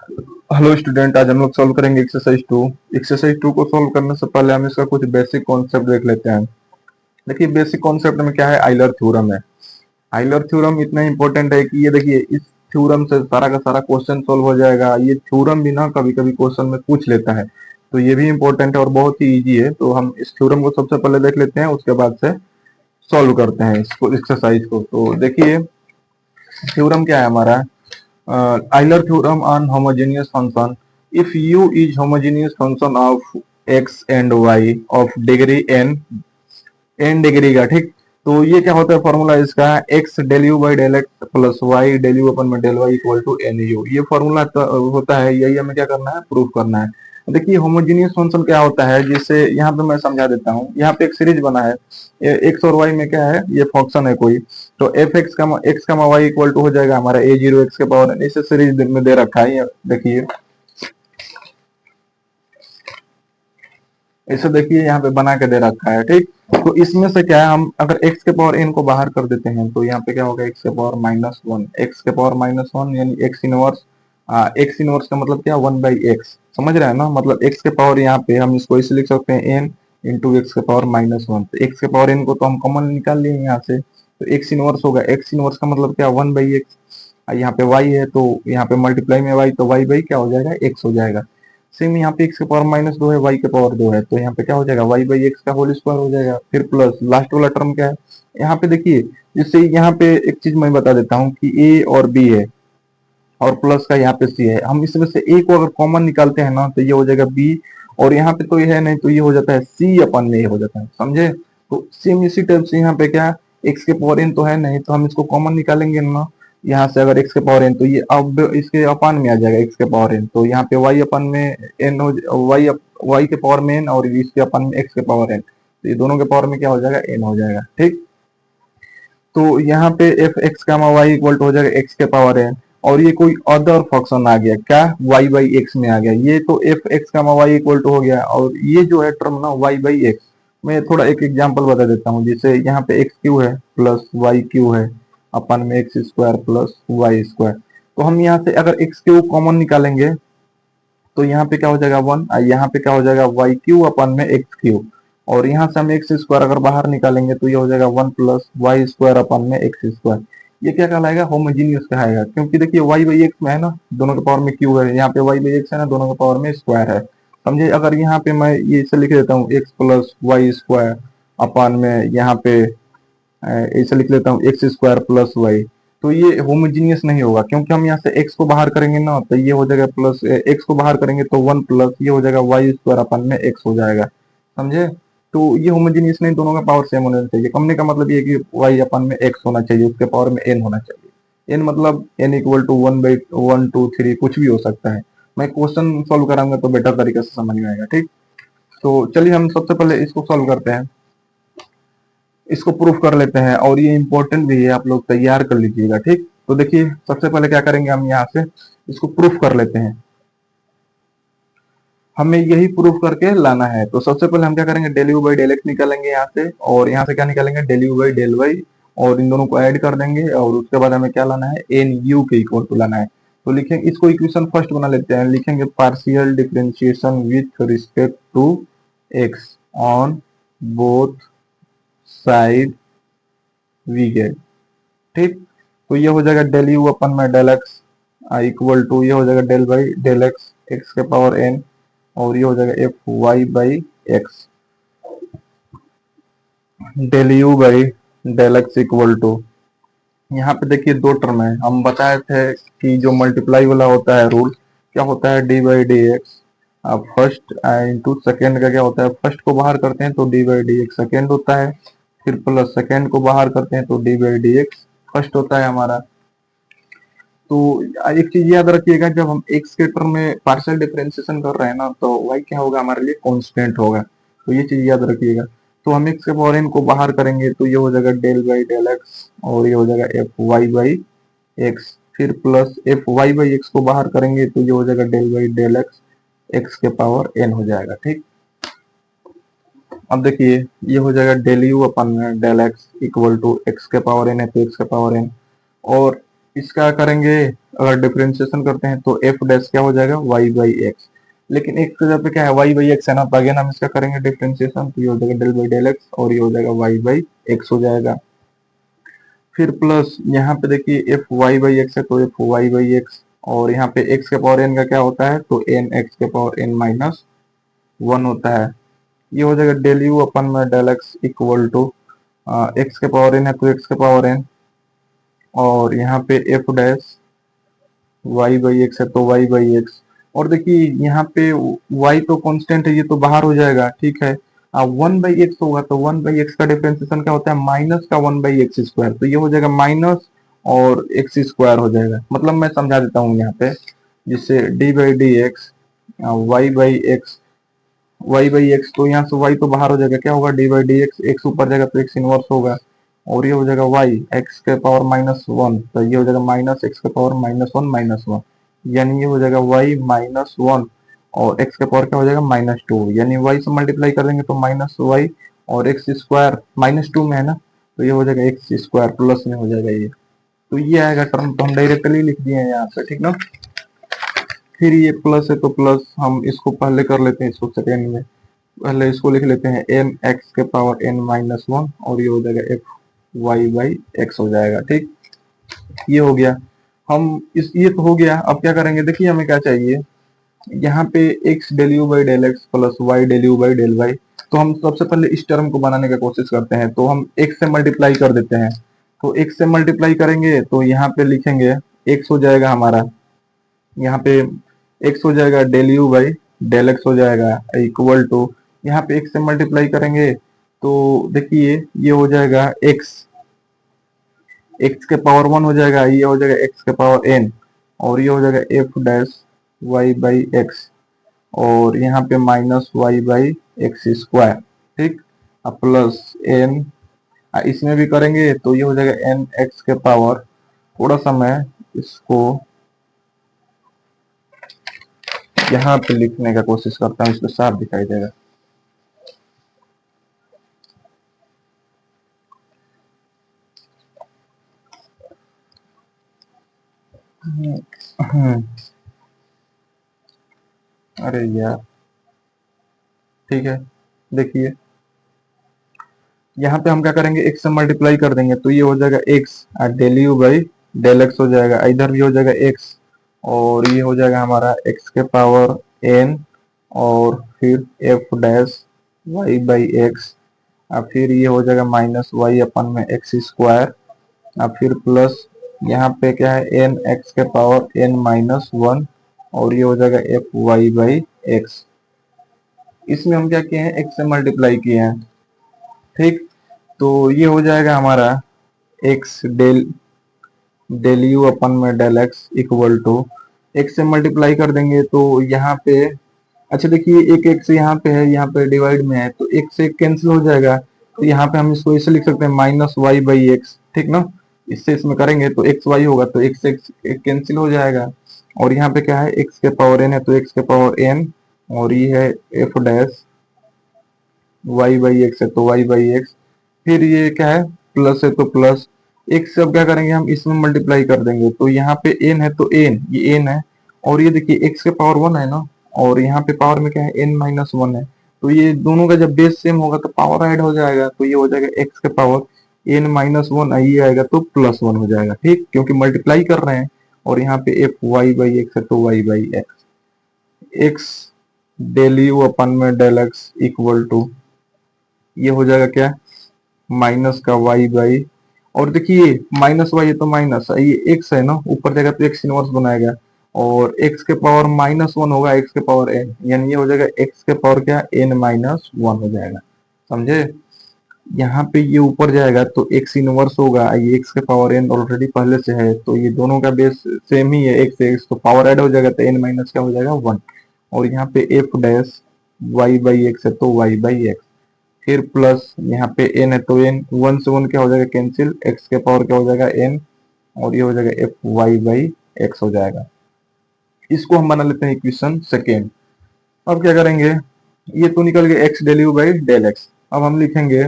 Hello student, आज हम लोग सॉल्व करेंगे एक्सरसाइज 2 को सॉल्व करने से पहले हम इसका कुछ बेसिक कॉन्सेप्ट देख लेते हैं। देखिए, बेसिक कॉन्सेप्ट में क्या है, आइलर थ्योरम है। आइलर थ्योरम इतना इंपॉर्टेंट है कि ये देखिए, इस थ्योरम से सारा का सारा क्वेश्चन सॉल्व हो जाएगा। ये थ्योरम भी ना कभी कभी क्वेश्चन में पूछ लेता है, तो ये भी इंपॉर्टेंट है और बहुत ही इजी है। तो हम इस थ्योरम को सबसे पहले देख लेते हैं, उसके बाद से सॉल्व करते हैं इसको, एक्सरसाइज को। तो देखिए, थ्योरम क्या है हमारा, Euler theorem on homogeneous function. If U is homogeneous function of x and y of degree n degree का, ठीक। तो ये क्या होता है फॉर्मूला इसका, x del you by del x plus Y del you अपन में del y equal to n u. ये फॉर्मूला होता है, यही हमें क्या करना है, प्रूफ करना है। देखिए, होमोजीनियस फंक्शन क्या होता है, जिससे यहाँ पे मैं समझा देता हूँ। यहाँ पे एक सीरीज बना है, एक्स और वाई में क्या है, ये फंक्शन है कोई। तो एफ एक्स का वाई इक्वल टू हो जाएगा हमारा ए जीरो एक्स के पावर, इसे सीरीज में दे रखा है। देखिए, इसे देखिए यहाँ पे बना के दे रखा है, ठीक। तो इसमें से क्या है, हम अगर x के पावर n को बाहर कर देते हैं तो यहाँ पे क्या होगा, x के पावर -1, x के पावर -1 यानी x इनवर्स का मतलब क्या, 1/x। समझ रहे हैं ना, मतलब x के पावर यहाँ पे हम इसको इसे लिख सकते हैं n इंटू एक्स के पावर -1। तो x के पावर n को तो हम कॉमन निकाल लिए यहाँ से, तो x इनवर्स होगा, x इनवर्स का मतलब क्या, 1/x। यहाँ पे y है तो यहाँ पे मल्टीप्लाई में y, तो y बाई क्या हो जाएगा, x हो जाएगा। सेम यहाँ पे x के पावर -2 है, y के पावर 2 है, तो यहाँ पे क्या हो जाएगा, y बाई एक्स का होल स्क्वायर हो जाएगा। फिर प्लस लास्ट वाला टर्म क्या है, यहाँ पे देखिए, जिससे यहाँ पे एक चीज मैं बता देता हूँ कि a और b है और प्लस का यहाँ पे c है। हम इसमें से a को अगर कॉमन निकालते हैं ना, तो ये हो जाएगा b, और यहाँ पे तो ये है नहीं, तो ये हो जाता है c अपन में, ये हो जाता है, समझे। तो सेम इसी टाइप से यहाँ पे क्या, x के पावर n तो है नहीं, तो हम इसको कॉमन निकालेंगे ना। यहाँ से अगर x के पावर n, तो ये अब इसके अपान में आ जाएगा x के पावर n, तो यहाँ पे y अपन में n हो, y के पावर में n और इसके अपन में x के पावर n, तो ये दोनों के पावर में क्या हो जाएगा, n हो जाएगा, ठीक। तो यहाँ पे एफ एक्स का वाई इक्वल टू हो जाएगा एक्स के पावर एन, और ये कोई अदर फंक्शन आ गया क्या, वाई बाई एक्स में आ गया। ये तो एफ एक्स का वाई इक्वल टू हो गया, और ये जो है टर्म ना वाई बाई एक्स। मैं थोड़ा एक एग्जांपल बता देता हूँ, जैसे यहाँ पे एक्स क्यू है प्लस वाई क्यू है, अपन में X square plus Y square. तो हम यहाँ से अगर एक्स क्यू कॉमन निकालेंगे तो यहाँ पे क्या हो जाएगा 1, यहाँ पे क्या हो जाएगा वाई क्यू अपन में एक्स क्यू, और यहाँ से हम एक्स स्क्वायर अगर बाहर निकालेंगे तो ये हो जाएगा 1 प्लस वाई स्क्वायर अपन में एक्स स्क्वायर। ये क्या कहलाएगा, होमोजीनियस कहलाएगा, क्योंकि देखिए वाई बाई एक्स में है ना, दोनों के पावर में क्यू है, यहाँ पे वाई बाई एक्स है ना, दोनों के पावर में स्क्वायर है, समझे। अगर यहाँ पे मैं ये इसे लिख देता हूँ एक्स प्लस वाई स्क्वायर अपन में यहाँ पे ऐसे लिख लेता हूँ एक्स स्क्वायर प्लस वाई, तो ये होमोजीनियस नहीं होगा, क्योंकि हम यहाँ से x को बाहर करेंगे ना, तो ये हो जाएगा प्लस, x को बाहर करेंगे तो 1 प्लस ये हो जाएगा वाई स्क्वायर अपन में x हो जाएगा, समझे। तो ये होमोजीनियस नहीं, दोनों का पावर सेम होना चाहिए। कमने का मतलब ये कि y अपन में x होना चाहिए, उसके पावर में n होना चाहिए। n मतलब n इक्वल टू 1/1 2 3 कुछ भी हो सकता है। मैं क्वेश्चन सॉल्व कराऊंगा तो बेटर तरीके से समझ में आएगा, ठीक। तो चलिए हम सबसे पहले इसको सॉल्व करते हैं, इसको प्रूफ कर लेते हैं, और ये इंपॉर्टेंट भी है, आप लोग तैयार कर लीजिएगा, ठीक। तो देखिए, सबसे पहले क्या करेंगे, हम यहाँ से इसको प्रूफ कर लेते हैं। हमें यही प्रूफ करके लाना है, तो सबसे पहले हम क्या करेंगे, del you by del x निकालेंगे यहाँ से, और यहाँ से क्या निकालेंगे, del you by del Y, और इन दोनों को ऐड कर देंगे, और उसके बाद हमें क्या लाना है, एन यू के इक्वल टू लाना है। तो लिखेंगे इसको, इक्वेशन फर्स्ट बना लेते हैं, लिखेंगे partial differentiation with respect to x on both side we get, ठीक। तो ये हो जाएगा डेल यू अपन में डेल एक्स इक्वल टू, ये हो जाएगा del by del X X के पावर एन, और ये हो जाएगा F Y by X del you by del x equal to, यहाँ पे देखिए दो टर्म है, हम बताए थे कि जो मल्टीप्लाई वाला होता है रूल, क्या होता है, D by D x first into second का क्या होता है, फर्स्ट को बाहर करते हैं तो D by D x second होता है, फिर प्लस सेकेंड को बाहर करते हैं तो D by D x first होता है हमारा। तो एक चीज याद रखिएगा, जब हम एक्स के टर्म में पार्शियल डिफरेंशिएशन कर रहे हैं ना, तो y क्या होगा, हमारे लिए कांस्टेंट होगा, तो ये चीज याद रखिएगा। तो हम एक्स के पावर n को बाहर करेंगे तो ये हो जाएगा डेल बाई डेल एक्स, और ये हो जाएगा एफ वाई बाई एक्स, फिर plus F Y by X को बाहर करेंगे तो ये हो जाएगा del by del X X के पावर n हो जाएगा, ठीक। अब देखिए, ये हो जाएगा डेल यू अपन में del x equal to x के पावर n है तो एक्स के पावर n, और इसका करेंगे, अगर डिफरेंशिएशन करते हैं तो एफ डैश क्या हो जाएगा, वाई बाई एक्स। लेकिन एक जगह पे क्या है, वाई बाई एक्स है ना, तो अगेन हम इसका करेंगे डिफरेंशिएशन, तो ये हो जाएगा डेल बाई डेल एक्स, और ये हो जाएगा वाई बाई एक्स हो जाएगा। फिर प्लस यहाँ पे देखिए एफ वाई बाई एक्स है, तो एफ वाई बाई एक्स, और यहाँ पे एक्स के पावर एन का क्या होता है, तो एन एक्स के पावर एन माइनस वन होता है। ये हो जाएगा डेल यू अपन में del x equal to x के पावर एन है तो एक्स के पावर एन, और यहाँ पे F dash Y by x है तो वाई बाई एक्स। और देखिए यहाँ पे वाई तो कांस्टेंट है, ये तो बाहर हो जाएगा, ठीक है। अब वन बाई एक्स होगा तो वन बाई एक्स का डिफरेंशिएशन क्या होता है, माइनस का वन बाई एक्स स्क्वायर, तो ये हो जाएगा माइनस और एक्स स्क्वायर हो जाएगा। मतलब मैं समझा देता हूँ यहाँ पे, जिससे D by D X Y by X, Y by X, तो यहाँ से वाई तो बाहर हो जाएगा, क्या होगा D by D x, x ऊपर जाएगा तो एक्स इनवर्स होगा, और ये हो जाएगा वाई एक्स के पावर माइनस वन, तो ये हो जाएगा माइनस एक्स के पावर माइनस वन, यानी ये हो जाएगा वाई माइनस वन, और एक्स के पावर क्या हो जाएगा माइनस टू, यानी वाई से मल्टीप्लाई कर देंगे तो माइनस वाई, और एक्स स्क्वायर माइनस टू में है ना, तो ये हो जाएगा एक्स स्क्वायर प्लस में हो जाएगा ये। तो ये आएगा टर्म, तो हम डायरेक्टली लिख दिए हैं यहाँ पे, ठीक ना। फिर ये प्लस है तो प्लस हम इसको पहले कर लेते हैं, इसको सेकेंड में पहले इसको लिख लेते हैं एन एक्स के पावर एन माइनस वन, और ये हो जाएगा एफ वाई बाई एक्स हो जाएगा, ठीक। ये हो गया, हम इस ये तो हो गया। अब क्या करेंगे, देखिए हमें क्या चाहिए, यहाँ पे x del you by del x plus Y del you by del Y, तो हम सबसे पहले इस टर्म को बनाने की कोशिश करते हैं, तो हम x से मल्टीप्लाई कर देते हैं। तो x से मल्टीप्लाई करेंगे तो यहाँ पे लिखेंगे x हो जाएगा हमारा, यहाँ पे x हो जाएगा del you by del X हो जाएगा इक्वल टू, यहाँ पे x से मल्टीप्लाई करेंगे तो देखिए ये हो जाएगा x के पावर वन हो जाएगा, ये हो जाएगा x के पावर n, और ये हो जाएगा f dash Y by X, और यहाँ पे minus Y by X square, ठीक। अब प्लस एन, इसमें भी करेंगे तो ये हो जाएगा एन एक्स के पावर, थोड़ा सा मैं इसको यहाँ पे लिखने का कोशिश करता हूँ, इसको साफ दिखाई देगा। अरे यार, ठीक है, देखिए यहाँ पे हम क्या करेंगे, x से मल्टीप्लाई कर देंगे तो ये हो जाएगा x del you by del X हो जाएगा, इधर भी हो जाएगा x, और ये हो जाएगा हमारा x के पावर n, और फिर f dash y by x, अब फिर ये हो जाएगा माइनस वाई अपन में एक्स स्क्वायर, अब फिर प्लस यहाँ पे क्या है एन एक्स के पावर n माइनस वन, और ये हो जाएगा एफ वाई बाई एक्स। इसमें हम क्या किए हैं, x से मल्टीप्लाई किए हैं, ठीक। तो ये हो जाएगा हमारा x डेल डेल यू अपन में del x equal to, x से मल्टीप्लाई कर देंगे तो यहाँ पे, अच्छा देखिए एक x यहाँ पे है, यहाँ पे डिवाइड में है, तो x से कैंसिल हो जाएगा, तो यहाँ पे हम इसको ऐसे लिख सकते हैं माइनस वाई बाई एक्स, ठीक ना। इससे इसमें करेंगे तो एक्स वाई होगा, तो x से कैंसिल हो जाएगा, और यहाँ पे क्या है x के पावर n है तो x के पावर n, और ये है f dash Y by x है तो वाई बाई एक्स, फिर ये क्या है प्लस है तो प्लस, एक से अब क्या करेंगे हम इसमें मल्टीप्लाई कर देंगे, तो यहाँ पे n है तो n, ये n है, और ये देखिए x के पावर वन है ना, और यहाँ पे पावर में क्या है n माइनस वन है, तो ये दोनों का जब बेस सेम होगा तो पावर ऐड हो जाएगा, तो ये हो जाएगा x के पावर n माइनस वन, ये आएगा तो प्लस वन हो जाएगा, ठीक, क्योंकि मल्टीप्लाई कर रहे हैं, और यहाँ पे एफ वाई बाई एक्स है तो y by x, x del you अपन में डेल एक्स इक्वल टू, ये हो जाएगा क्या माइनस का y बाई, और देखिए माइनस वाई है तो माइनस, ये x है ना, ऊपर जाएगा तो x इनवर्स बनाएगा, और x के पावर माइनस वन होगा x के पावर n, यानी ये हो जाएगा x के पावर क्या n माइनस वन हो जाएगा, समझे। यहाँ पे ये ऊपर जाएगा तो x इनवर्स होगा, ये x के पावर n ऑलरेडी पहले से है, तो ये दोनों का बेस सेम ही है, x से x तो पावर ऐड हो जाएगा, तो n माइनस क्या हो जाएगा वन, और यहाँ पे f dash y by x है तो y बाई एक्स, फिर प्लस यहाँ पे n है तो n, वन से वन क्या हो जाएगा कैंसिल, x के पावर क्या हो जाएगा n, और ये हो जाएगा एफ वाई बाई एक्स हो जाएगा। इसको हम बना लेते हैं इक्वेशन सेकेंड। अब क्या करेंगे, ये तो निकल गया x del you by del X, अब हम लिखेंगे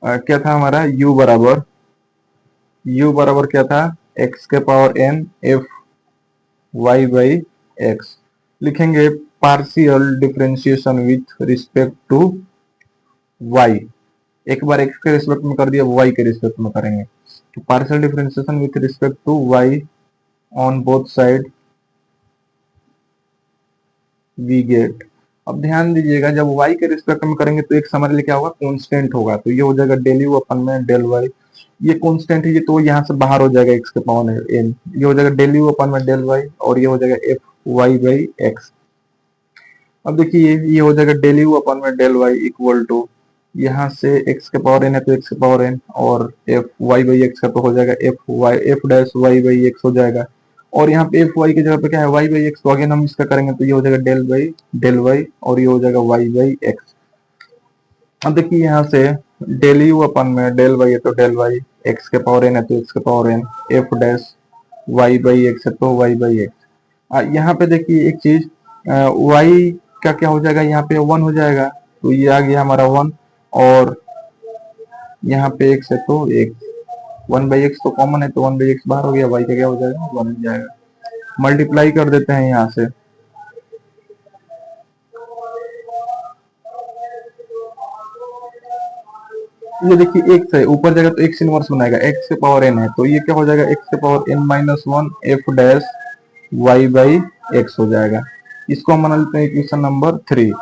क्या था हमारा u बराबर क्या था एक्स के power N f Y by x. लिखेंगे partial differentiation with respect to y. एक बार एक्स के रिस्पेक्ट में कर दिया, वाई के रिस्पेक्ट में करेंगे। तो partial differentiation with respect to Y on both side we get. अब ध्यान दीजिएगा, जब y के रिस्पेक्ट में करेंगे तो एक समझ लिए क्या होगा, कांस्टेंट होगा, तो ये हो जाएगा डेल यू अपन में डेल y। ये कांस्टेंट है, ये तो यहाँ से बाहर हो जाएगा x के पावर n, ये हो जाएगा डेल यू अपन में डेल y, और ये हो जाएगा एफ वाई बाई एक्स। अब देखिए ये हो जाएगा डेल यू अपन में डेल y इक्वल टू, यहाँ से x के पावर n है तो x के पावर n, और एफ वाई बाई एक्स का तो हो जाएगा F dash Y by X हो जाएगा। और यहाँ पे एफ वाई की जगह पे क्या है, वाई बाई एक्स, तो अगेन हम इसका करेंगे तो ये हो जाएगा डेल बाई डेल वाई, और ये हो जाएगा वाई बाई एक्स। अब देखिए यहाँ से डेल यू अपन में डेल वाई है तो डेल वाई, एक्स के पावर एन है तो एक्स के power N, F dash Y by x है तो वाई बाई एक्स। यहाँ पे देखिए एक चीज, वाई का क्या हो जाएगा, यहाँ पे वन हो जाएगा, तो ये आ गया हमारा वन, और यहाँ पे एक्स है तो एक्स, वन बाई एक्स तो कॉमन है तो वन बाई एक्स बाहर हो गया, वाई का क्या हो जाएगा, वन हो जाएगा। मल्टीप्लाई कर देते हैं यहाँ से, ये देखिए एक्स है ऊपर जाएगा तो एक्स इनवर्स बनाएगा, एक्स के पावर एन है तो ये क्या हो जाएगा, एक्स के power N minus one F dash Y by X हो जाएगा। इसको हम बना लेते हैं इक्वेशन नंबर 3,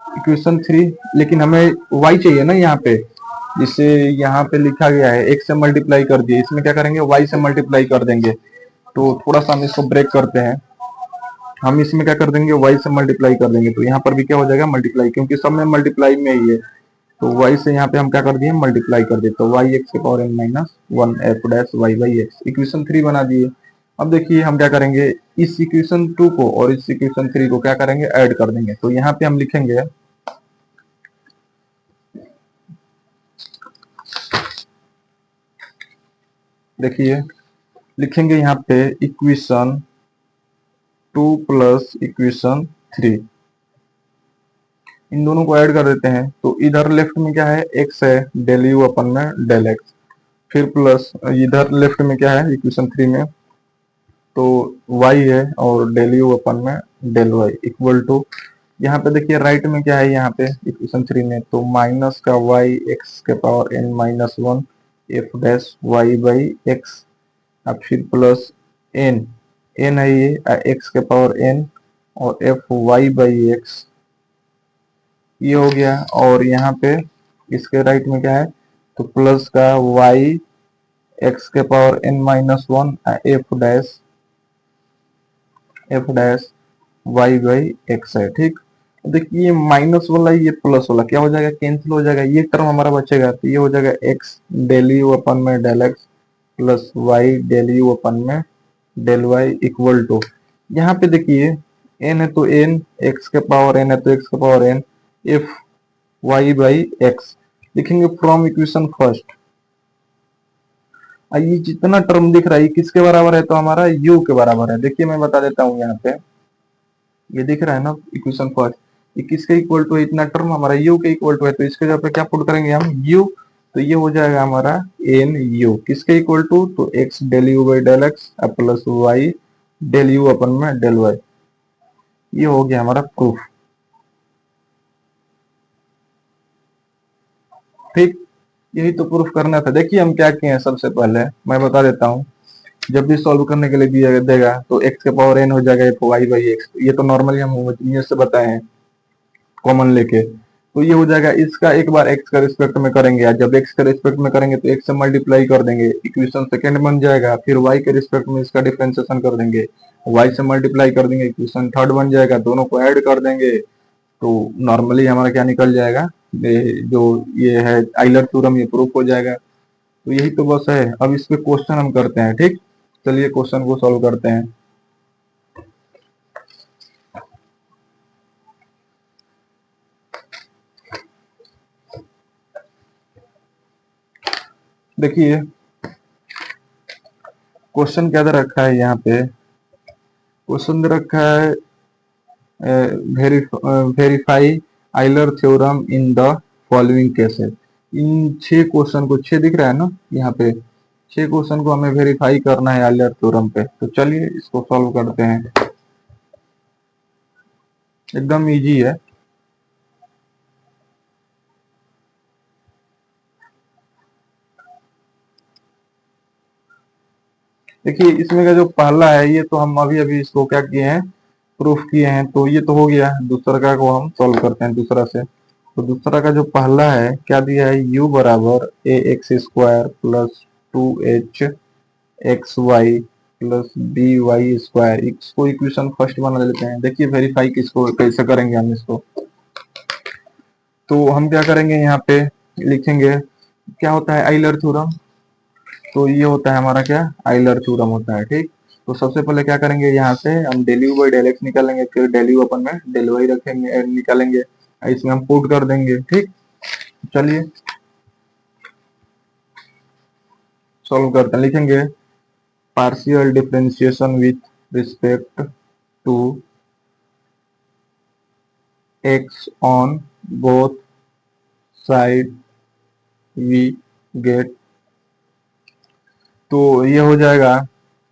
इक्वेशन 3। लेकिन हमें y चाहिए ना यहाँ पे, जिसे यहाँ पे लिखा गया है x से मल्टीप्लाई कर दिए, इसमें क्या करेंगे y से मल्टीप्लाई कर देंगे। तो थोड़ा सा हम इसको ब्रेक करते हैं, हम इसमें क्या कर देंगे, y से मल्टीप्लाई कर देंगे, तो यहाँ पर भी क्या हो जाएगा मल्टीप्लाई, क्योंकि सब में मल्टीप्लाई में ही है, तो y से यहाँ पे हम क्या कर दिए, मल्टीप्लाई कर दिए, तो y एक्स के power N minus one F dash Y by x, equation 3 बना दिए। अब देखिए हम क्या करेंगे, इस इक्वेशन 2 को और इस इक्वेशन 3 को क्या करेंगे, ऐड कर देंगे। तो यहाँ पे हम लिखेंगे, देखिए लिखेंगे यहाँ पे इक्वेशन 2 प्लस इक्वेशन 3, इन दोनों को ऐड कर देते हैं। तो इधर लेफ्ट में क्या है, x है डेल यू अपन में डेल x, फिर प्लस इधर लेफ्ट में क्या है इक्वेशन 3 में, तो y है और डेल यू अपन में डेल y इक्वल टू, यहाँ पे देखिए राइट में क्या है, यहाँ पे इक्वेशन 3 में तो माइनस का y एक्स के power n minus one F dash Y by x, अब फिर प्लस n, n है ये x के पावर n और एफ वाई बाई एक्स, ये हो गया। और यहाँ पे इसके राइट में क्या है, तो प्लस का y एक्स के power n minus one F dash Y by x है, ठीक। देखिए ये माइनस वाला ये प्लस वाला क्या हो जाएगा, कैंसिल हो जाएगा, ये टर्म हमारा बचेगा, तो ये हो जाएगा x डेल यू अपन में del x plus Y del you अपन में डेल वाई इक्वल टू, यहाँ पे देखिए n है तो n, x के पावर n है तो x के power n, f Y by x लिखेंगे फ्रॉम इक्वेशन फर्स्ट। ये जितना टर्म दिख रहा है किसके बराबर है, तो हमारा u के बराबर है। देखिए मैं बता देता हूँ, यहाँ पे ये दिख रहा है ना इक्वेशन फर्स्ट, ये किसके इक्वल टू है, इतना टर्म हमारा u के इक्वल टू है, तो इसके जगह पे क्या पुट करेंगे हम u, तो ये हो जाएगा हमारा एन यू किसके इक्वल टू, तो x del you by del x plus Y del you अपन में डेल वाई, ये हो गया हमारा प्रूफ, ठीक। यही तो प्रूफ करना था। देखिए हम क्या किए हैं, सबसे पहले मैं बता देता हूँ, जब भी सॉल्व करने के लिए दिया देगा तो x के पावर n हो जाएगा एफ वाई बाई एक्स, ये तो नॉर्मली हम होमोजेनियस से बताए हैं कॉमन लेके, तो ये हो जाएगा, इसका एक बार x का रिस्पेक्ट में करेंगे, जब x के रिस्पेक्ट में करेंगे तो x से मल्टीप्लाई कर देंगे, इक्वेशन सेकंड बन जाएगा, फिर y के रिस्पेक्ट में इसका डिफरेंशिएशन कर देंगे, y से मल्टीप्लाई कर देंगे, इक्वेशन थर्ड बन जाएगा, दोनों को ऐड कर देंगे, तो नॉर्मली हमारा क्या निकल जाएगा, जो ये है आइलर थ्योरम, ये प्रूफ हो जाएगा। तो यही तो बस है। अब इस पे क्वेश्चन हम करते हैं, ठीक। चलिए क्वेश्चन को सॉल्व करते हैं। देखिए क्वेश्चन क्या दे रखा है, यहाँ पे क्वेश्चन दे रखा है verify Euler theorem in the following cases. In 6 question को, 6 दिख रहा है ना यहाँ पे, 6 क्वेश्चन को हमें वेरीफाई करना है आयलर थ्योरम पे। तो चलिए इसको सॉल्व करते हैं, एकदम इजी है। देखिए इसमें का जो पहला है ये तो हम अभी अभी इसको क्या किए हैं, प्रूफ किए हैं, तो ये तो हो गया। दूसरा का को हम सॉल्व करते हैं दूसरा से। तो दूसरा का जो पहला है क्या दिया है, u बराबर a x square plus 2h x y plus b y square, इसको इक्वेशन फर्स्ट बना लेते हैं। देखिए वेरीफाई किसको कैसे करेंगे हम इसको। तो हम क्या करेंगे, यहाँ पे लिखेंगे क्या होता है आइलर थ्योरम। तो ये होता है हमारा क्या, आइलर थ्योरम होता है, ठीक। तो सबसे पहले क्या करेंगे, यहाँ से हम del you by del x निकालेंगे, फिर डेल यू अपन में डेल वाई रखेंगे निकालेंगे, इसमें हम पुट कर देंगे, ठीक। चलिए सॉल्व करते हैं। लिखेंगे partial differentiation with respect to x on both side we get. तो ये हो जाएगा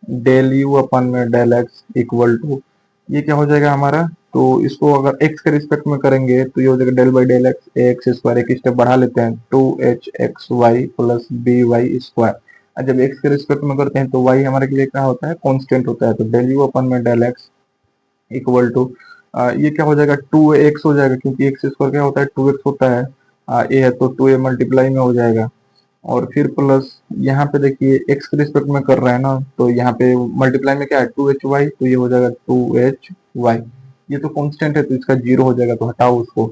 डेल यू अपन में डेल एक्स इक्वल टू, ये क्या हो जाएगा हमारा, तो इसको अगर एक्स के रिस्पेक्ट में करेंगे तो ये हो जाएगा del by del x a x square, एक स्टेप बढ़ा लेते हैं, 2h(xy) plus b y square. और जब एक्स के रिस्पेक्ट में करते हैं तो वाई हमारे के लिए क्या होता है, कांस्टेंट होता है। तो डेल यू अपन में डेल एक्स इक्वल टू ये क्या हो जाएगा 2x हो जाएगा, क्योंकि एक्स स्क्वायर क्या होता है 2x होता है, ए है तो 2a मल्टीप्लाई में हो जाएगा। और फिर प्लस यहाँ पे देखिए एक्स के रिस्पेक्ट में कर रहे हैं ना, तो यहाँ पे मल्टीप्लाई में क्या है 2hy, तो ये हो जाएगा 2hy। ये तो कांस्टेंट है तो इसका जीरो हो जाएगा, तो हटाओ उसको।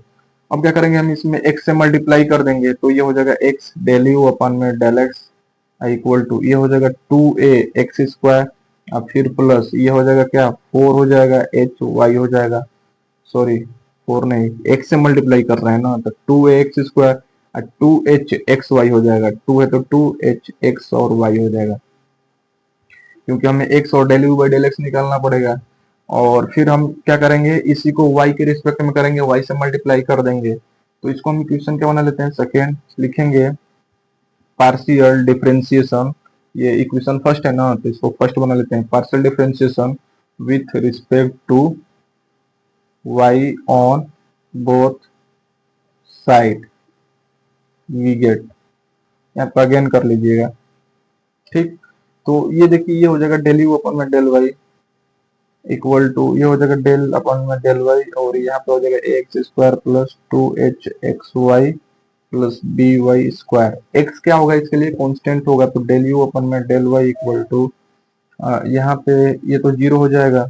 अब क्या करेंगे, हम इसमें x से मल्टीप्लाई कर देंगे, तो ये हो जाएगा x डेल यू अपन में डेल एक्स इक्वल टू ये हो जाएगा 2a एक्स स्क्वायर। अब फिर प्लस ये हो जाएगा क्या 4 हो जाएगा एच वाई हो जाएगा, सॉरी 4 नहीं, x से मल्टीप्लाई कर रहे हैं ना, तो 2a एक्स स्क्वायर 2h(xy) हो जाएगा, 2 है तो 2h(x) और y हो जाएगा, क्योंकि हमें x और del you by del x निकालना पड़ेगा। और फिर हम क्या करेंगे, इसी को y के रिस्पेक्ट में करेंगे, y से मल्टीप्लाई कर देंगे। तो इसको हम इक्वेशन क्या बना लेते हैं, सेकेंड लिखेंगे पार्शियल डिफरेंशिएशन, ये इक्वेशन फर्स्ट है ना, तो इसको फर्स्ट बना लेते हैं, partial differentiation with respect to y on both side we get, यहाँ पर अगेन कर लीजिएगा, ठीक। तो ये देखिए ये हो जाएगा डेल यू अपन में डेल वाई इक्वल टू ये हो जाएगा डेल अपन में डेल वाई, और यहाँ पे हो जाएगा a x square plus 2h(xy) plus b y square. X क्या होगा इसके लिए कांस्टेंट होगा, तो डेल यू अपन में डेल वाई इक्वल टू यहाँ पे ये तो जीरो हो जाएगा,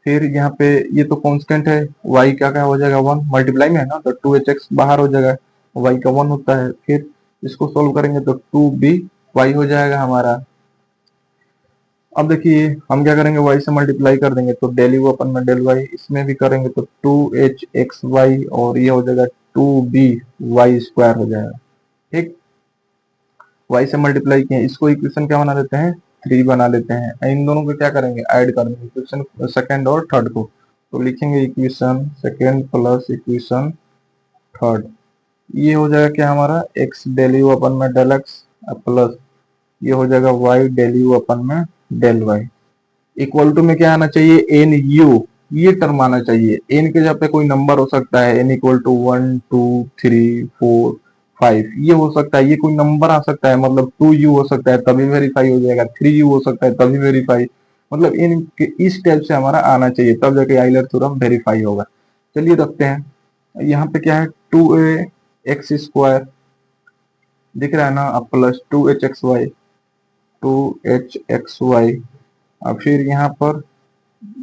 फिर यहाँ पे ये तो कांस्टेंट है, y क्या क्या हो जाएगा 1, मल्टीप्लाई में है ना, तो 2h(x) बाहर हो जाएगा, y का 1 होता है। फिर इसको सोल्व करेंगे तो 2by हो जाएगा हमारा। अब देखिए हम क्या करेंगे, y से मल्टीप्लाई कर देंगे, तो डेल यू अपन में डेल y, इसमें भी करेंगे तो 2h(xy) और ये हो जाएगा 2by स्क्वायर हो जाएगा, ठीक। y से मल्टीप्लाई किए, इसको इक्वेशन क्या बना देते हैं 3 बना लेते हैं। इन दोनों को क्या करेंगे, ऐड कर देंगे इक्वेशन सेकंड और थर्ड को। तो लिखेंगे equation second plus equation third, ये हो जाएगा क्या हमारा x डेल यू अपन में डेल एक्स प्लस ये हो जाएगा y डेल यू अपन में डेल वाई। इक्वल टू में क्या आना चाहिए, एन यू, ये टर्म आना चाहिए। एन के जगह पे कोई नंबर हो सकता है, एन इक्वल टू 1 2 3 4 5 ये हो सकता है, ये कोई नंबर आ सकता है, मतलब 2u हो सकता है तभी वेरीफाई हो जाएगा, 3u हो सकता है तभी वेरीफाई, मतलब इन इस टाइप से हमारा आना चाहिए, तब जाके आइलर थ्योरम वेरीफाई होगा। चलिए रखते हैं, यहाँ पे क्या है 2a एक्स स्क्वायर दिख रहा है ना, अब प्लस 2h(xy) अब फिर यहाँ पर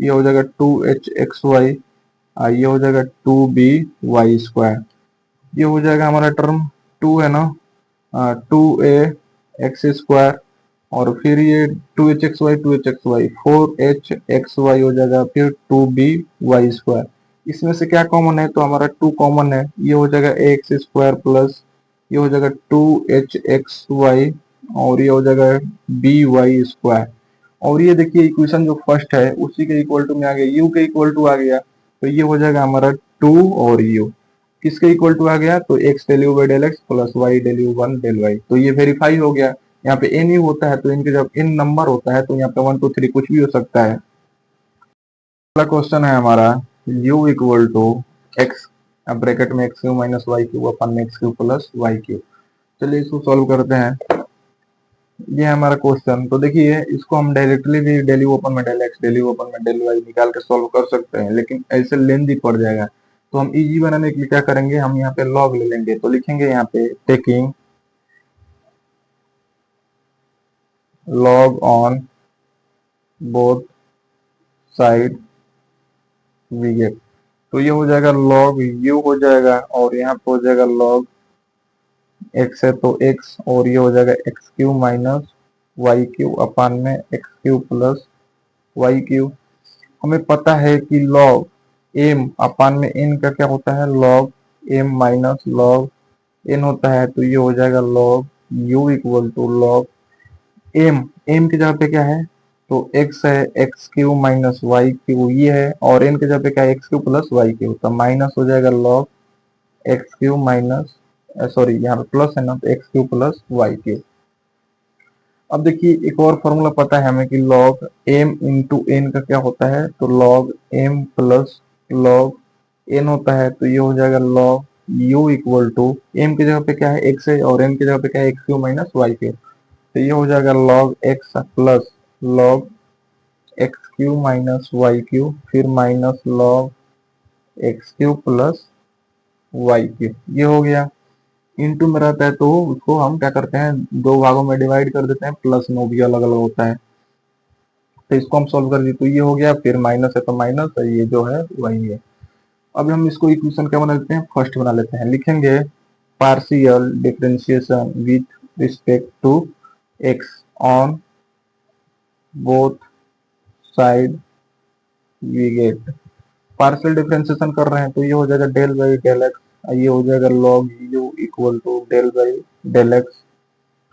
ये हो जाएगा 2h(xy), ये हो जाएगा 2by स्क्वायर, ये हो जाएगा हमारा टर्म 2 है ना, 2a एक्स स्क्वायर और फिर ये 2h(xy) 4h(xy) हो जाएगा, फिर 2by स्क्वायर। इसमें से क्या कॉमन है, तो हमारा 2 कॉमन है, ये हो जाएगा एक्स स्क्वायर प्लस ये हो जाएगा 2h(xy) और ये हो जाएगा by स्क्वायर। और ये देखिए इक्वेशन जो फर्स्ट है उसी के इक्वल टू में आ गया, u के इक्वल टू आ गया, तो ये हो जाएगा हमारा 2 और u किसके इक्वल टू आ गया, तो x del you by del x plus y del u one del Y, तो ये वेरीफाई हो गया। यहाँ पे एन यू होता है तो इनके जब इन नंबर होता है तो यहाँ पे 1 2 3 कुछ भी हो सकता है। अगला क्वेश्चन है हमारा u इक्वल टू एक्स, अब ब्रैकेट में x q minus y q upon में x q plus Y q. चलिए इसको सॉल्व करते हैं। ये है हमारा क्वेश्चन। तो देखिए इसको हम डायरेक्टली भी डेली ओपन में डेल एक्स, डेली ओपन में डेल वाई निकाल के सॉल्व कर सकते हैं, लेकिन ऐसे लेंदी पड़ जाएगा। तो हम इजी बनाने के लिए क्या करेंगे, हम यहाँ पे लॉग ले लेंगे। तो लिखेंगे यहाँ पे taking log on both side we get. तो ये हो जाएगा लॉग यू हो जाएगा और यहाँ पे हो जाएगा लॉग एक्स है तो एक्स, और ये हो जाएगा x q minus y q upon में x q plus Y q. हमें पता है कि लॉग एम अपान में एन का क्या होता है, log m minus log n होता है। तो ये हो जाएगा log u equal to log m, m की जगह पे क्या है तो एक्स है, x q minus y q ये है, और एन की जगह पे क्या है x q plus Y q. तो माइनस हो जाएगा log x q minus, sorry यहाँ पे प्लस है ना, तो x q plus Y q. अब देखिए एक और फॉर्मूला पता है हमें कि log m इंटू एन का क्या होता है, तो log m plus log n होता है। तो ये हो जाएगा log u equal to m की जगह पे क्या है x है और n की जगह पे क्या है x q minus y q. तो ये हो जाएगा log x plus log x q minus y q, फिर minus log x q plus Y q. ये हो गया। इनटू में रहता है तो उसको हम क्या करते हैं दो भागों में डिवाइड कर देते हैं, प्लस में भी अलग अलग होता है। तो इसको हम सॉल्व कर दिए तो ये हो गया, फिर माइनस है तो माइनस है, ये जो है वही है। अब हम इसको इक्वेशन क्या बना लेते हैं, फर्स्ट बना लेते हैं। लिखेंगे partial differentiation with respect to x on both side we get. Partial differentiation कर रहे हैं तो ये हो जाएगा डेल बाई डेल एक्स, ये हो जाएगा log u equal to del by del x,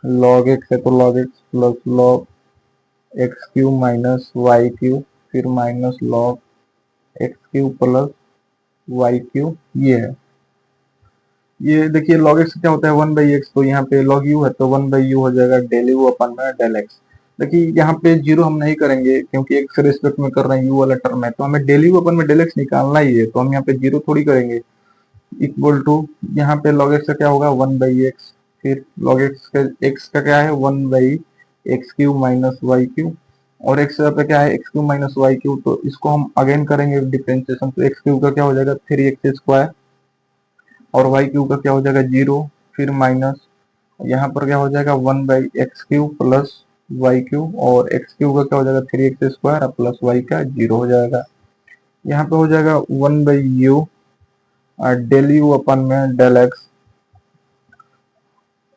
log x है तो log x plus log x q minus y q, फिर minus log x q plus Y q. ये है। ये देखिए log x क्या होता है 1/x, तो यहाँ पे log u है तो 1/u हो जाएगा डेल u अपन में डेल x। देखिए यहाँ पे जीरो हम नहीं करेंगे क्योंकि x के रिस्पेक्ट में कर रहे हैं u वाला टर्म है, तो हमें डेल u अपन में डेल x निकालना ही है, तो हम यहाँ पे जीरो थोड़ी करेंगे। इक्वल टू यहाँ पे log x का क्या होगा 1/x, फिर log x का क्या है 1/एक्स क्यू माइनस वाई क्यू, और x पे क्या है x q minus y q. तो इसको हम अगेन करेंगे डिफरेंशिएशन, तो एक्स क्यू का क्या हो जाएगा 3x² और वाई क्यू का क्या हो जाएगा 0, फिर माइनस यहाँ पर क्या हो जाएगा 1/एक्स क्यू प्लस वाई क्यू, और एक्स क्यू का क्या हो जाएगा 3x² प्लस वाई का 0 हो जाएगा। यहाँ पे हो जाएगा 1/u डेल यू अपन में डेल एक्स,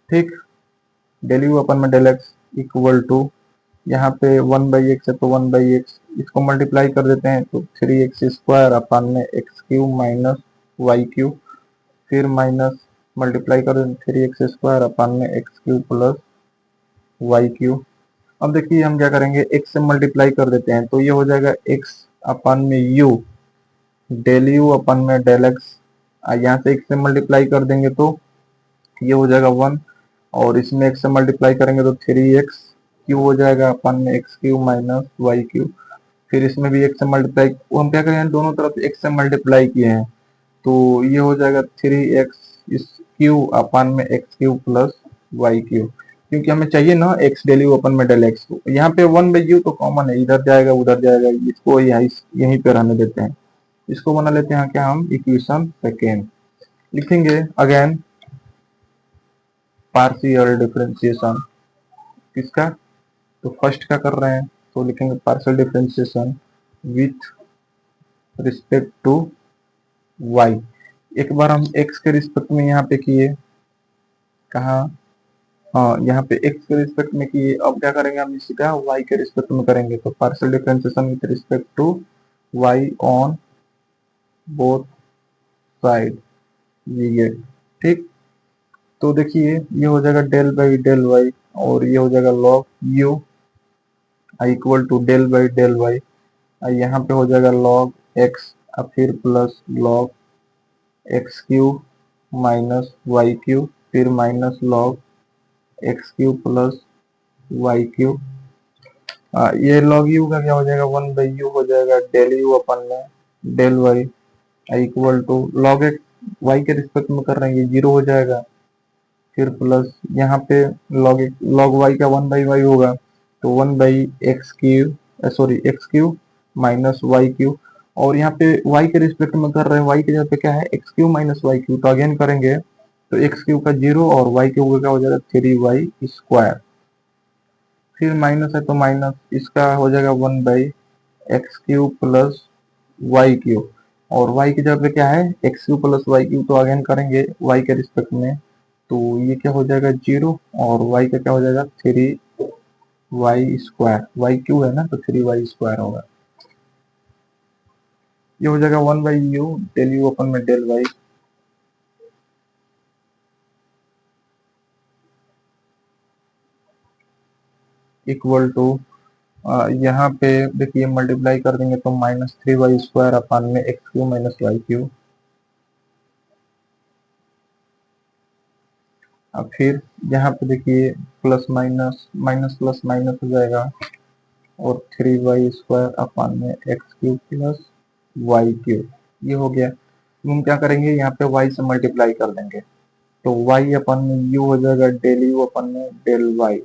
ठीक, डेल यू अपन में डेल एक्स इक्वल टू यहाँ पे 1/x है तो 1/x, इसको मल्टीप्लाई कर देते हैं तो 3x² अपन में x q minus y q, फिर माइनस मल्टीप्लाई कर दें 3x² अपन में x q plus Y q. अब देखिए हम क्या करेंगे x से मल्टीप्लाई कर देते हैं तो ये हो जाएगा x अपन में u डेल यू अपन में डेल एक्स, यहाँ से x से मल्टीप्लाई कर देंगे तो ये हो जाएगा 1, और इसमें x से मल्टीप्लाई करेंगे तो 3x क्यू हो जाएगा अपन में x q minus y q, फिर इसमें भी x से मल्टीप्लाई, वो हम क्या करें दोनों तरफ x से मल्टीप्लाई किए हैं तो ये हो जाएगा 3x इस क्यू अपन में x q plus Y q, क्योंकि हमें चाहिए ना x डेल यू अपन में डेल एक्स। यहाँ पे 1/u तो कॉमन है, इधर जाएगा उधर जाएगा, इसको यहीं पे रहने देते हैं। इसको बना लेते हैं क्या हम इक्वेशन सेकेंड। लिखेंगे अगेन पार्शियल डिफरेंशिएशन किसका, तो फर्स्ट का कर रहे हैं तो लिखेंगे partial differentiation with respect to y। एक बार हम x के रिस्पेक्ट में यहाँ पे किए, कहा, हाँ यहाँ पे x के रिस्पेक्ट में किए, अब क्या करेंगे हम इसी का y के रिस्पेक्ट में करेंगे। तो partial differentiation with respect to y on both side we get, ठीक। तो देखिए ये हो जाएगा डेल बाई डेल वाई, और ये हो जाएगा log u equal to del by del y, यहाँ पे हो जाएगा लॉग एक्स फिर plus log x q minus y q, फिर minus log x q plus Y q. ये लॉग यू का क्या हो जाएगा, 1/u हो जाएगा डेल यू अपन में del y equal to log x, y के रिस्पेक्ट में कर रहे हैं, ये 0 हो जाएगा। फिर प्लस यहाँ पे लॉग वाई का 1/y होगा, तो 1/x³ sorry x³ minus y q. और यहाँ पे y के रिस्पेक्ट में कर रहे हैं, y के जगह पे क्या है x³ माइनस वाई क्यू, तो अगेन करेंगे तो x³ का 0 और y क्यूब का क्या हो जाएगा 3y²। फिर माइनस है तो माइनस इसका हो जाएगा 1/x³ प्लस वाई क्यूब, और y की जगह पे क्या है x³ प्लस वाई क्यूब, तो अगेन करेंगे y के रिस्पेक्ट में, तो ये क्या हो जाएगा 0 और y का क्या हो जाएगा 3y²। वाई क्यू है ना, तो 3y² होगा। ये हो जाएगा 1/u डेल यू अपन में डेल वाई इक्वल टू, यहाँ पे देखिए मल्टीप्लाई कर देंगे तो -3y² अपन में x³ माइनस वाई क्यू। अब फिर यहाँ पे देखिए plus minus minus plus minus हो जाएगा, और 3y² अपन में x³ प्लस वाई क्यूब, ये हो गया। हम क्या करेंगे यहाँ पे y से मल्टीप्लाई कर देंगे, तो y अपन में u हो जाएगा डेल यू अपन में डेल वाई,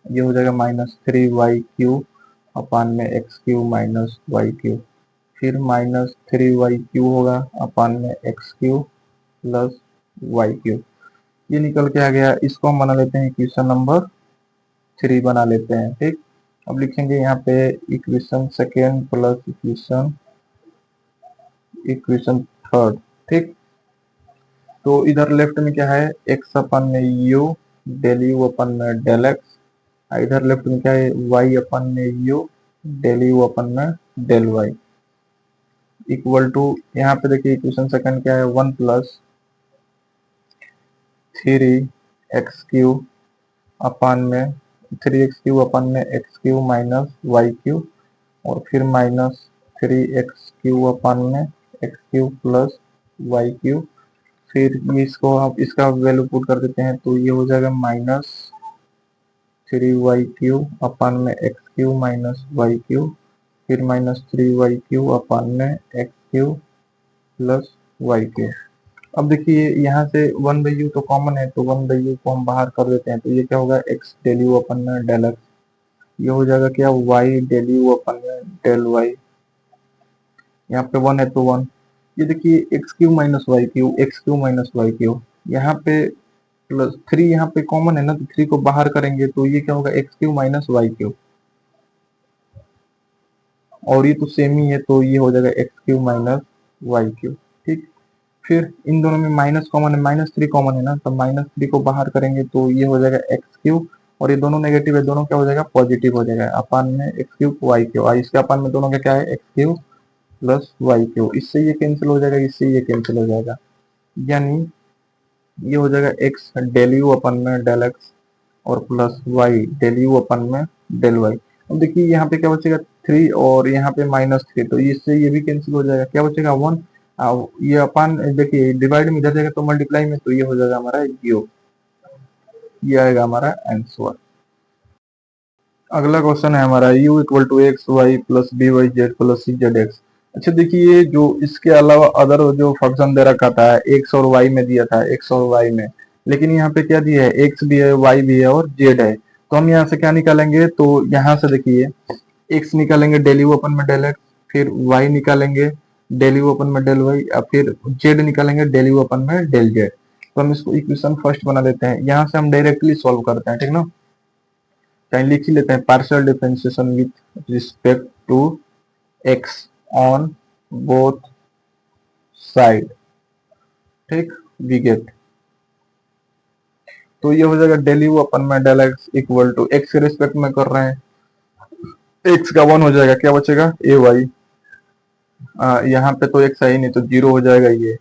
ये हो जाएगा -3y³ अपन में x³ माइनस वाई क्यूब। फिर -3y³ होगा अपन में x³ प्लस वाई क्यूब, ये निकल के आ गया। इसको हम बना लेते हैं इक्वेशन नंबर 3 बना लेते हैं, ठीक। अब लिखेंगे यहाँ पे equation second plus equation third, ठीक। तो इधर लेफ्ट में क्या है x अपन में u डेल यू अपन में डेल एक्स, इधर लेफ्ट में क्या है y अपन में u डेल यू अपन में डेल वाई इक्वल टू, यहाँ पे देखिए इक्वेशन सेकंड क्या है 1 प्लस 3x³ अपन में 3x³ अपन में x³ माइनस वाई क्यूब, और फिर -3x³ अपन में x³ प्लस वाई क्यूब। फिर इसको हम इसका वैल्यू पुट कर देते हैं, तो ये हो जाएगा -3y³ अपन में x³ माइनस वाई क्यूब, फिर -3y³ अपन में x³ प्लस वाई क्यूब। अब देखिए यहाँ से 1/u तो कॉमन है, तो 1/u को हम बाहर कर देते हैं, तो ये क्या होगा x डेल यू अपन में डेल एक्स, ये हो जाएगा क्या y डेल यू अपन में डेल वाई, यहाँ पे 1 है तो 1। ये देखिए x³ minus y cube, x³ minus y cube, यहाँ पे प्लस 3 यहाँ पे कॉमन है ना, तो 3 को बाहर करेंगे तो ये क्या होगा x³ माइनस वाई क्यूब, और ये तो सेम ही है, तो ये हो जाएगा x³ माइनस वाई क्यूब, ठीक। फिर इन दोनों में माइनस कॉमन है, -3 कॉमन है ना, तो -3 को बाहर करेंगे तो ये हो जाएगा x³, और ये दोनों नेगेटिव है, दोनों क्या हो जाएगा पॉजिटिव हो जाएगा, अपन में x³ वाई क्यूब, और इसके अपन में दोनों का क्या है x³ प्लस वाई क्यूब, इससे ये कैंसिल हो जाएगा, इससे ये कैंसिल हो जाएगा, यानी ये हो जाएगा x डेल यू अपन में डेल एक्स, और प्लस y डेल यू अपन में डेल वाई। अब देखिए यहाँ पे क्या बचेगा 3, और यहाँ पे -3, तो इससे ये भी कैंसिल हो जाएगा, क्या बचेगा 1। ये अपन देखिए डिवाइड में इधर जाएगा तो मल्टीप्लाई में, तो ये हो जाएगा हमारा u, ये आएगा हमारा आंसर। अगला क्वेश्चन है हमारा u equal to x y plus b y z plus c z x. अच्छा देखिए जो इसके अलावा अदर जो फंक्शन दे रखा था एक्स और वाई में दिया था, एक्स और वाई में, लेकिन यहाँ पे क्या दिया है एक्स भी है वाई भी है और जेड है, तो हम यहाँ से क्या निकालेंगे, तो यहाँ से देखिए एक्स निकालेंगे डेल यू अपन में डेल एक्स, फिर वाई निकालेंगे डेल यू अपन में डेल वाई, और फिर जेड निकालेंगे डेल यू अपन में डेल जेड। तो हम इसको इक्वेशन फर्स्ट बना लेते हैं, यहाँ से हम डायरेक्टली सॉल्व करते हैं, ठीक ना। कहीं लिख ही लेते हैं partial differentiation with respect to x on both side, ठीक, वी गेट। तो ये हो जाएगा डेल यू अपन में del x equal to x के रिस्पेक्ट में कर रहे हैं, एक्स का 1 हो जाएगा, क्या बचेगा ए वाई, यहाँ पे तो एक्स है ही नहीं तो 0 हो जाएगा, ये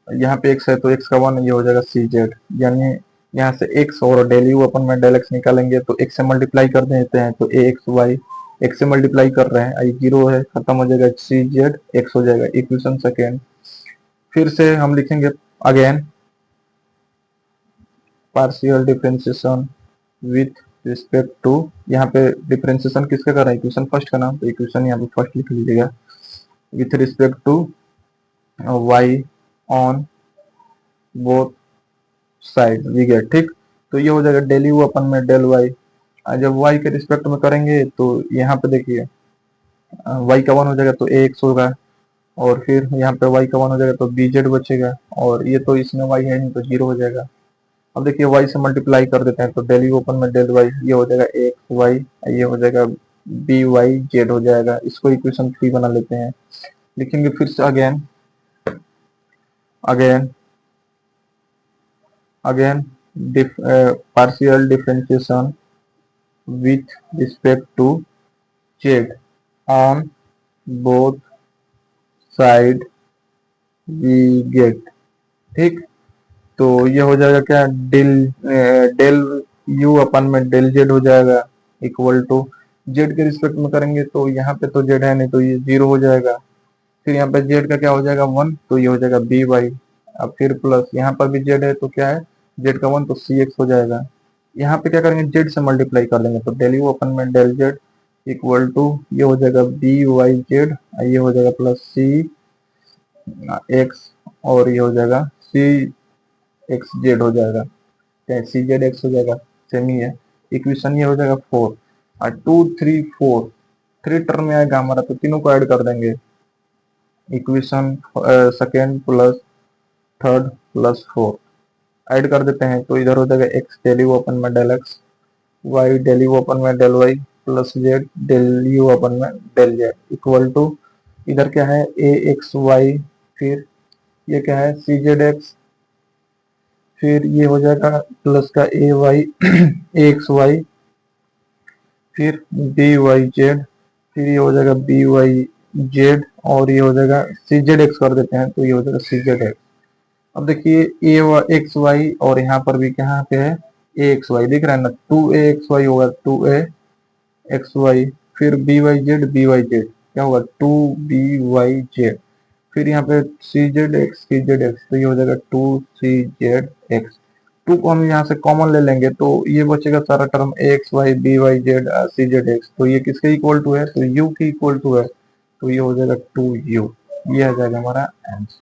यहाँ पे एक्स है तो एक्स का 1, ये हो जाएगा सी जेड, यानी यहाँ से एक्स और डेल यू अपन में डेल एक्स निकालेंगे तो एक्स से मल्टीप्लाई कर देते हैं, तो ए एक्स वाई एक्स से मल्टीप्लाई कर रहे हैं, आई 0 है खत्म हो जाएगा, सी जेड एक्स हो जाएगा, इक्वेशन सेकेंड। फिर से हम लिखेंगे again partial differentiation with respect to, यहाँ पे डिफरेंशिएशन किसका कर रहा है, इक्वेशन फर्स्ट का नाम, तो इक्वेशन यहाँ पे फर्स्ट लिख लीजिएगा, with respect to y on both side we get, ठीक। तो ये हो जाएगा डेल यू अपन में डेल वाई, जब y के रिस्पेक्ट में करेंगे तो यहाँ पे देखिए y का 1 हो जाएगा तो ax होगा, और फिर यहाँ पे y का 1 हो जाएगा तो bz बचेगा, और ये तो इसमें y है नहीं तो 0 हो जाएगा। अब देखिए y से मल्टीप्लाई कर देते हैं तो डेल यू ओपन में डेल y, ये हो जाएगा एक्स वाई, ये हो जाएगा बी वाई जेड हो जाएगा। इसको इक्वेशन 3 बना लेते हैं, लिखेंगे फिर से again again again partial differentiation with respect to z on both side we get, ठीक। तो ये हो जाएगा क्या, डेल यू अपन में डेल जेड हो जाएगा इक्वल टू, जेड के रिस्पेक्ट में करेंगे तो यहाँ पे तो जेड है नहीं तो ये 0 हो जाएगा, फिर यहाँ पे जेड का क्या हो जाएगा 1, तो ये हो जाएगा बी वाई, अब फिर प्लस यहाँ पर भी जेड है तो क्या है जेड का 1 तो सी एक्स हो जाएगा। यहाँ पे क्या करेंगे जेड से मल्टीप्लाई कर देंगे तो डेल यू अपन में डेल जेड इक्वल टू, ये हो जाएगा बी वाई जेड, ये हो जाएगा प्लस सी एक्स, और ये हो जाएगा सी एक्स जेड हो जाएगा, चाहे सी जेड एक्स हो जाएगा, सेम ही है। इक्वेशन ये हो जाएगा 4 और 2 3 4, 3 टर्म में आएगा हमारा तो तीनों को ऐड कर देंगे, equation second plus third plus 4 add कर देते हैं तो इधर हो जाएगा एक्स डेल यू अपन में del x, y del you अपन में del y, plus z del you अपन में डेल जेड इक्वल टू, इधर क्या है ए एक्स वाई, फिर ये क्या है सी जेड एक्स, फिर ये हो जाएगा प्लस का ए वाई ए एक्स वाई, फिर बी वाई जेड, फिर ये हो जाएगा बी वाई जेड, और ये हो जाएगा सी जेड एक्स कर देते हैं तो ये हो जाएगा सी जेड एक्स। अब देखिए ए एक्स वाई और यहाँ पर भी क्या पे है ए एक्स वाई, दिख रहा है ना, 2a एक्स वाई होगा 2a एक्स वाई, फिर बी वाई जेड क्या होगा 2b y z, फिर यहाँ पे सी जेड एक्स तो ये हो जाएगा 2 c z x, 2 को हम यहाँ से कॉमन ले लेंगे तो ये बचेगा सारा term x y b y z c z x, तो ये किसके इक्वल टू है, तो u के इक्वल टू है, तो ये हो जाएगा 2u, ये आ जाएगा हमारा आंसर।